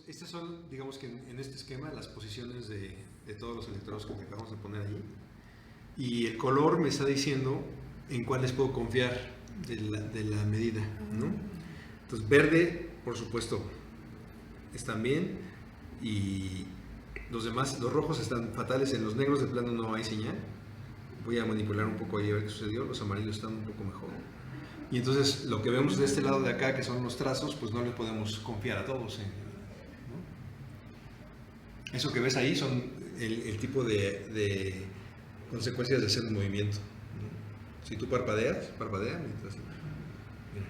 Estas son, digamos que en este esquema, las posiciones de todos los electrodos que te acabamos de poner allí. Y el color me está diciendo en cuáles puedo confiar de la medida, ¿no? Entonces, verde, por supuesto, están bien. Y los demás, los rojos están fatales. En los negros de plano no hay señal. Voy a manipular un poco ahí a ver qué sucedió. Los amarillos están un poco mejor. Y entonces lo que vemos de este lado de acá, que son los trazos, pues no le podemos confiar a todos, ¿no? Eso que ves ahí son el tipo de consecuencias de hacer un movimiento, ¿no? Si tú parpadea mientras... Mira,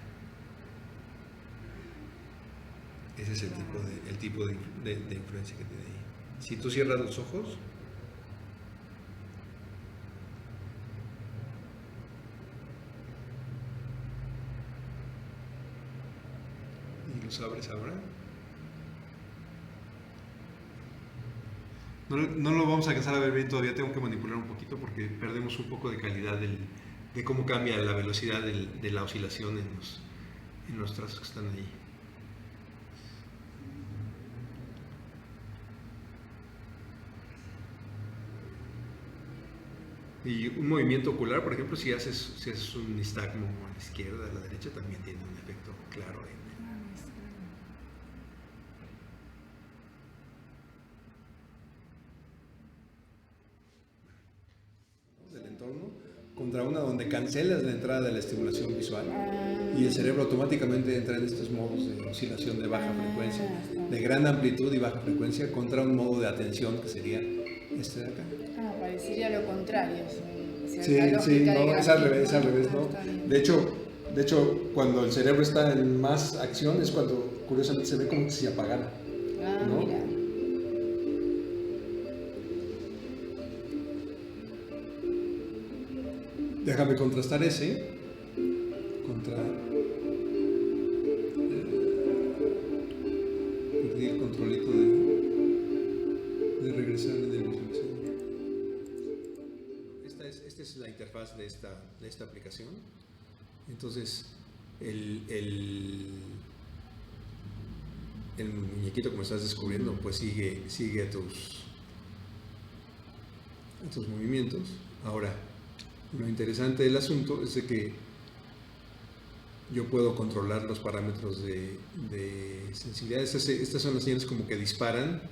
ese es el tipo de influencia que tiene ahí. Si tú cierras los ojos, y los abres ahora, no lo vamos a alcanzar a ver bien todavía, tengo que manipular un poquito porque perdemos un poco de calidad de cómo cambia la velocidad de la oscilación en los trazos que están ahí. Y un movimiento ocular, por ejemplo, si haces un nistagmo a la izquierda, a la derecha, también tiene un efecto claro ahí. Del entorno contra una donde cancelas la entrada de la estimulación visual y el cerebro automáticamente entra en estos modos de oscilación de baja frecuencia, de gran amplitud y baja frecuencia, contra un modo de atención que sería este de acá. Parecería lo contrario. Sí, no, es al revés, ¿no? De hecho, cuando el cerebro está en más acción es cuando curiosamente se ve como si se apagara, ¿no? Mira. Déjame contrastar ese contra el controlito de regresar de visualización. Esta es la interfaz de esta aplicación. Entonces, el muñequito, como estás descubriendo, pues sigue a tus movimientos. Ahora, lo interesante del asunto es de que yo puedo controlar los parámetros de sensibilidad. Estas son las señales como que disparan,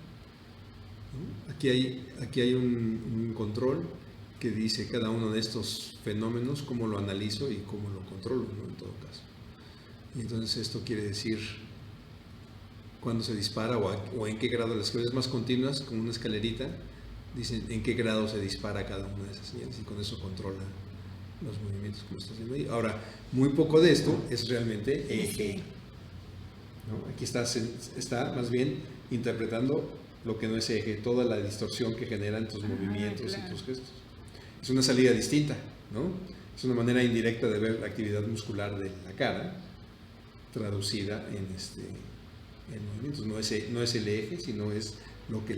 ¿no? Aquí hay un control que dice cada uno de estos fenómenos, cómo lo analizo y cómo lo controlo, ¿no? En todo caso. Y entonces esto quiere decir cuándo se dispara o en qué grado. Las escaleras más continuas, como una escalerita, dicen en qué grado se dispara cada una de esas señales y con eso controla los movimientos que estás haciendo ahí. Ahora, muy poco de esto es realmente eje, ¿no? Aquí está más bien interpretando lo que no es eje, toda la distorsión que generan tus movimientos y tus gestos. Es una salida distinta, ¿no? Es una manera indirecta de ver la actividad muscular de la cara traducida en movimientos. No es el eje, sino es lo que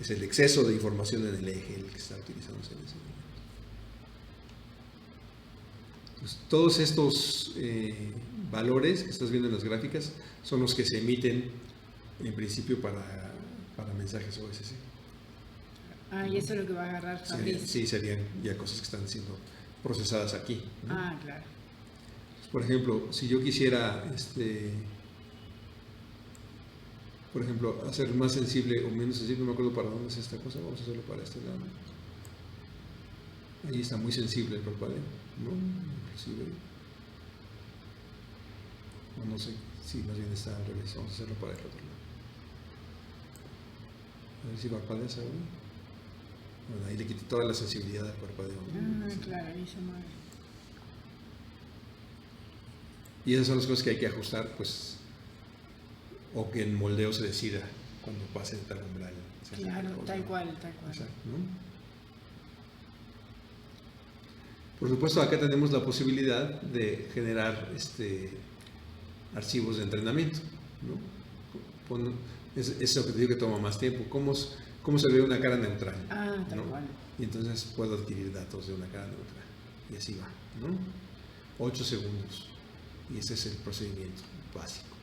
es el exceso de información en el eje el que está utilizándose en ese momento. Entonces, todos estos valores que estás viendo en las gráficas son los que se emiten en principio para mensajes OSC. Y eso es lo que va a agarrar Fabriz. Sí, serían ya cosas que están siendo procesadas aquí, ¿no? Claro. Pues, por ejemplo, si yo quisiera por ejemplo, hacer más sensible o menos sensible, no me acuerdo para dónde es esta cosa, vamos a hacerlo para este lado. Ahí está muy sensible el parpadeo, ¿no? Inclusive, o no sé si más bien está al revés, vamos a hacerlo para el otro lado. A ver si parpadeas ahora. Bueno, ahí le quité toda la sensibilidad al parpadeo, ¿no? Claro, ahí se mueve. Y esas son las cosas que hay que ajustar, pues, o que el moldeo se decida cuando pase de tal umbral. Claro, tal cual. Exacto, ¿no? Por supuesto, acá tenemos la posibilidad de generar archivos de entrenamiento, ¿no? Es lo que te digo que toma más tiempo. ¿Cómo se ve una cara neutral? Tal cual. Y entonces puedo adquirir datos de una cara neutral. Y así va, ¿no? 8 segundos. Y ese es el procedimiento básico.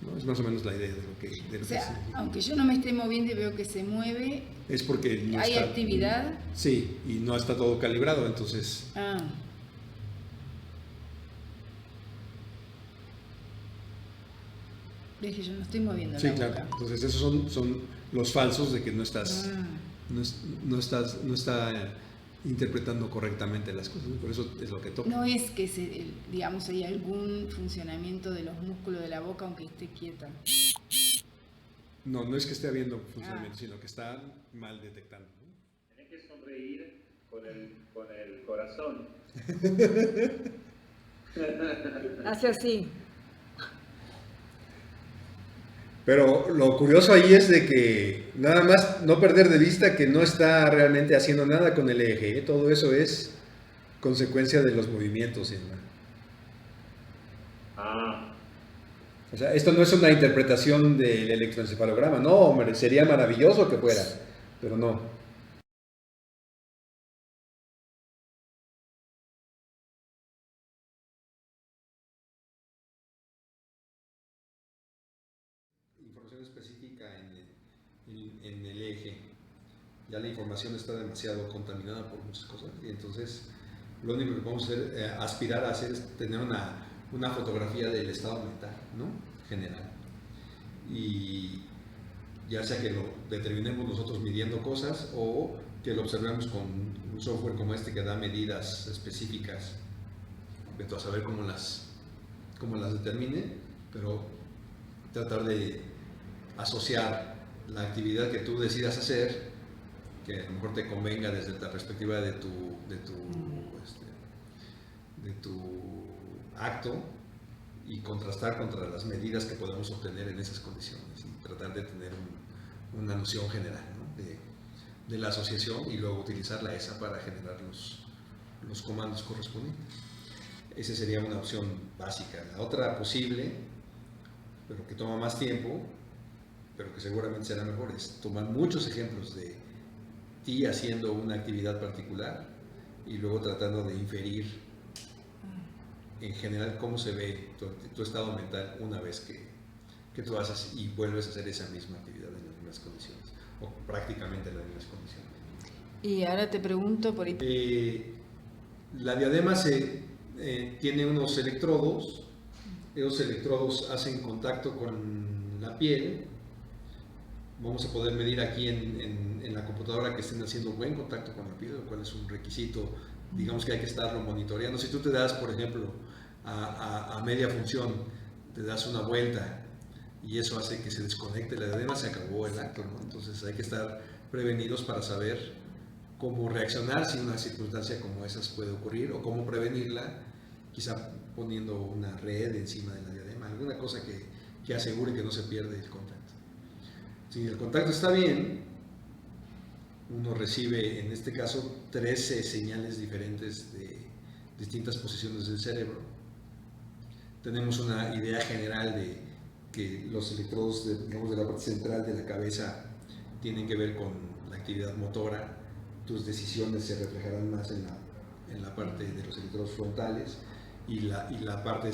¿no? Es más o menos la idea de lo que... O sea, aunque yo no me esté moviendo y veo que se mueve, es porque no ¿hay está, actividad? Sí, y no está todo calibrado, entonces... Ves que yo no estoy moviendo sí, la claro. boca. Entonces esos son los falsos de que no estás... no está interpretando correctamente las cosas, por eso es lo que toca. No es que, digamos, hay algún funcionamiento de los músculos de la boca aunque esté quieta. No es que esté habiendo funcionamiento, sino que está mal detectando, ¿no? Tienes que sonreír con el corazón. Hace así. Pero lo curioso ahí es de que nada más no perder de vista que no está realmente haciendo nada con el eje, ¿eh? Todo eso es consecuencia de los movimientos, ¿no? O sea, esto no es una interpretación del electroencefalograma, no, hombre, sería maravilloso que fuera, pero no. Información específica en el eje. Ya la información está demasiado contaminada por muchas cosas y entonces lo único que podemos hacer, aspirar a hacer es tener una fotografía del estado mental, ¿no? General. Y ya sea que lo determinemos nosotros midiendo cosas o que lo observemos con un software como este que da medidas específicas, a saber cómo las determine, pero tratar de asociar la actividad que tú decidas hacer, que a lo mejor te convenga desde la perspectiva de tu acto, y contrastar contra las medidas que podemos obtener en esas condiciones y tratar de tener una noción general, ¿no? de la asociación y luego utilizarla esa para generar los comandos correspondientes. Esa sería una opción básica. La otra posible, pero que toma más tiempo, pero que seguramente será mejor, es tomar muchos ejemplos de ti haciendo una actividad particular y luego tratando de inferir en general cómo se ve tu estado mental una vez que tú haces y vuelves a hacer esa misma actividad en las mismas condiciones, o prácticamente en las mismas condiciones. Y ahora te pregunto por la diadema tiene unos electrodos. Esos electrodos hacen contacto con la piel. Vamos a poder medir aquí en la computadora que estén haciendo buen contacto con la piel, lo cual es un requisito, digamos, que hay que estarlo monitoreando. Si tú te das, por ejemplo, a media función, te das una vuelta y eso hace que se desconecte la diadema, se acabó el acto, ¿no? Entonces hay que estar prevenidos para saber cómo reaccionar si una circunstancia como esas puede ocurrir, o cómo prevenirla, quizá poniendo una red encima de la diadema, alguna cosa que asegure que no se pierde el contacto. Si el contacto está bien, uno recibe, en este caso, 13 señales diferentes de distintas posiciones del cerebro. Tenemos una idea general de que los electrodos digamos, de la parte central de la cabeza tienen que ver con la actividad motora. Tus decisiones se reflejarán más en la parte de los electrodos frontales y la parte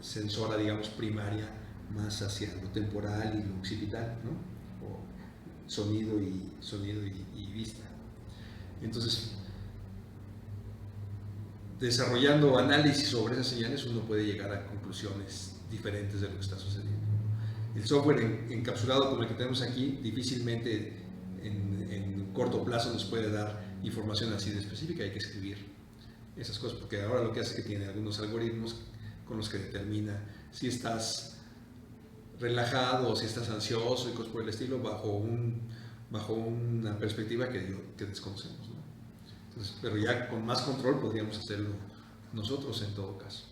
sensora, digamos, primaria, más hacia lo temporal y lo occipital, ¿no? O sonido y vista. Entonces, desarrollando análisis sobre esas señales, uno puede llegar a conclusiones diferentes de lo que está sucediendo. El software encapsulado como el que tenemos aquí difícilmente en corto plazo nos puede dar información así de específica. Hay que escribir esas cosas, porque ahora lo que hace es que tiene algunos algoritmos con los que determina si estás relajado o si estás ansioso y cosas por el estilo bajo una perspectiva que desconocemos, ¿no? Entonces, pero ya con más control podríamos hacerlo nosotros en todo caso.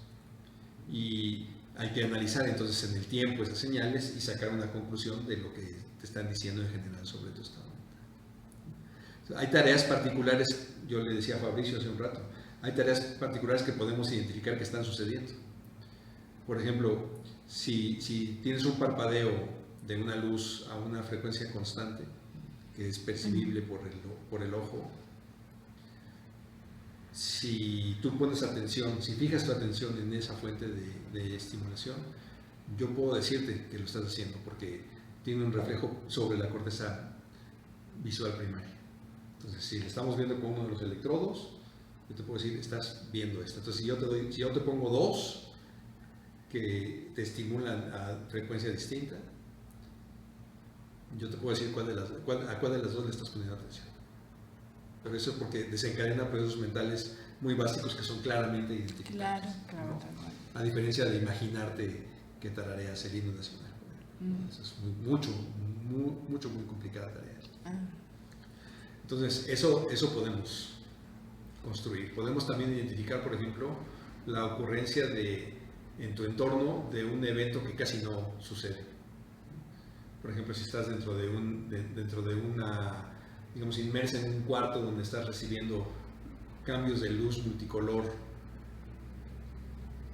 Y hay que analizar entonces en el tiempo esas señales y sacar una conclusión de lo que te están diciendo en general sobre tu estado mental. Hay tareas particulares, yo le decía a Fabricio hace un rato, hay tareas particulares que podemos identificar que están sucediendo. Por ejemplo, si tienes un parpadeo de una luz a una frecuencia constante, que es percibible por el ojo, si tú pones atención, si fijas tu atención en esa fuente de estimulación, yo puedo decirte que lo estás haciendo porque tiene un reflejo sobre la corteza visual primaria. Entonces, si le estamos viendo con uno de los electrodos, yo te puedo decir, estás viendo esto. Entonces, si yo te pongo dos que te estimulan a frecuencia distinta, yo te puedo decir a cuál de las dos le estás poniendo atención. Pero eso es porque desencadena procesos mentales muy básicos que son claramente identificables. Claro, ¿no? tal cual. A diferencia de imaginarte que tarareas el himno nacional. Eso es muy complicada tarea. Entonces, eso podemos construir. Podemos también identificar, por ejemplo, la ocurrencia en tu entorno de un evento que casi no sucede. Por ejemplo, si estás dentro de una, digamos, inmersa en un cuarto donde estás recibiendo cambios de luz multicolor,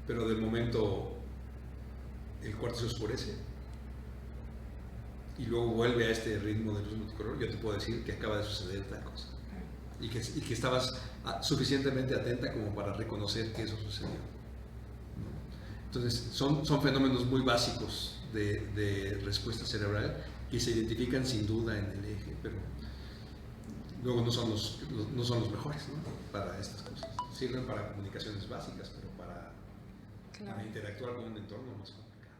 pero de momento el cuarto se oscurece y luego vuelve a este ritmo de luz multicolor, yo te puedo decir que acaba de suceder tal cosa y que estabas suficientemente atenta como para reconocer que eso sucedió. Entonces son fenómenos muy básicos de respuesta cerebral que se identifican sin duda en el eje, pero luego no son los mejores, ¿no? Para estas cosas. Sirven para comunicaciones básicas, pero para interactuar con un entorno más complicado.